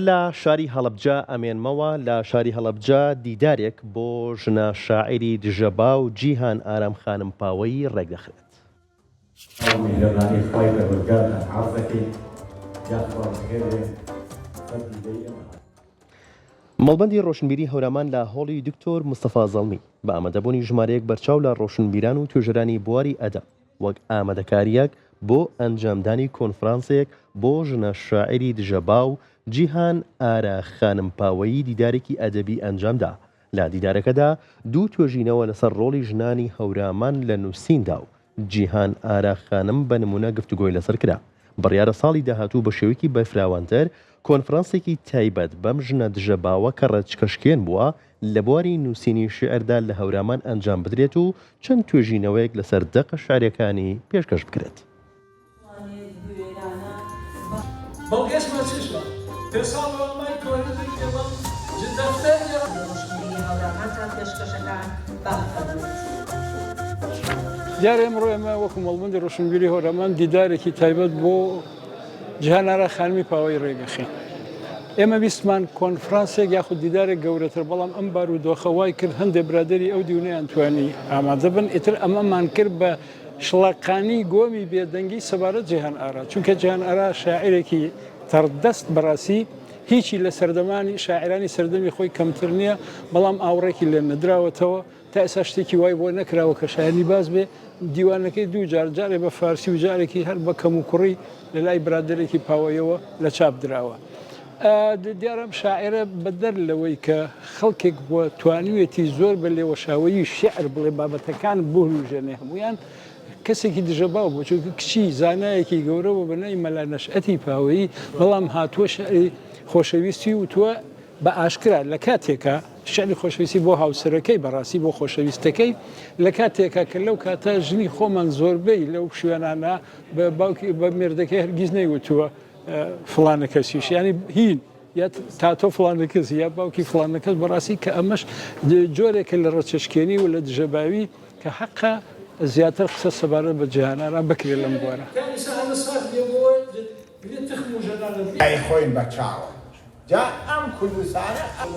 لە شاری هەڵەبجە ئەمێنمەوە لە شاری هەڵەبجە دیدارێک بۆ ژنە شاعری دژەبا و جیهان ئارام خانم پاوەیی ڕێکدەخرێت. مەڵبەندی ڕۆشنبیری هەورامان لە هۆڵی دکتۆر مستەفا زەڵمی بە ئامادەبوونی ژمارەیەک بەرچاو لە ڕۆشنبیران و توێژەرانی بواری ئەدەب وەک ئامادەکاریەک بۆ ئەنجامدانی کۆنفرانسێک بۆ ژنە شاعری دژەبا و جیهان ئارا خانم پاوەیی دیدارێکی ئەدەبی ئەنجامدا. لە دیدارەکەدا دوو توێژینەوە لەسەر ڕۆڵی ژنانی هەورامان لە نووسیندا و جیهان ئارا خانم بە نمونە گفتوگۆی لەسەر کرا. بڕیارە ساڵی داهاتوو بە شێوەیەکی بەفراوانتر کۆنفرانسێکی تایبەت بەم ژنە دژەباوە کە ڕەچکەشکێن بووە لە بواری نووسینی شێعردا لە هەورامان ئەنجام بدرێت و چەند توێژینەوەیەک لەسەر دەقە شارەکانی پێشکەش بکرێت. دیارە ئەمڕۆ ئێمە وەکو مەڵبەندی ڕۆشنبیری هەورامان دیدارێکی تایبەت بۆ جیهان ئارا خانمی پاوەیی ڕێگەخین. ئێمە بیستمان کۆنفرانسێک یاخود دیدارێک گەورەتر بەڵام ئەم بارودۆخەوای کرد هەندێک برادری ئەو دیونەیان توانی ئامادە بن ئیتر ئەمەمان کرد بە شڵەقانی گۆمی بێدەنگی سەبارەت جیهان ئارا چونکە جیهان ئارا شاعیرێکی تەردەست بەڕاستی هیچی لە سەردەمانی شاعرانی سەردەمی خۆی کەمتر نییە بەڵام ئاوڕێکی لێ نەدراوەتەوە تا ئێستا شتێکی وای بۆ نەکراوە کە شاعری باز بێ دیوانەکەی دوو جارێ بە فارسی و جارێکی هەر بە کەم و کوڕی لە لای برادێکی پاوەیەوە لە چاپ دراوە. دیارم شاعرە بەدەر لەوەی کە خەڵکێک بۆ توانیوێتی زۆر بە لێوەشاوەیی شعر بڵێ بابەتەکان بهێنێ هەمویان کەسێکی دژەباو بۆ چونکە کچی زانایەکی گەورەوە بەنای مەلا نەشئەتی پاوەیی بەڵام هاتووە شعری خۆشەویستی و تووە بە ئاشکرا لە کاتێکە شعری خۆشەویستی بۆ هاوسەرەکەی بەڕاستی بۆ خۆشەویستەکەی لە کاتێکە کە لەو کاتە ژنی خۆمان زۆربەی لەو شوێنانە بە باوکی بە مێردەکەی هەرگیز نەیوتووە فڵانە کەسیش ینی هین یا تاتۆ فڵانە کەس یا باوکی فڵانە کەس بەڕاستی کە ئەمەش جۆرێکە لە ڕەچەشکێنی و لە دژەباوی کە حەقا زیاتر قسە سەبارەت بە جیهان ئارا بکرێت لەم بوارە. ئەی خۆین بە چاوە جا ئەم کوردستانە ئەم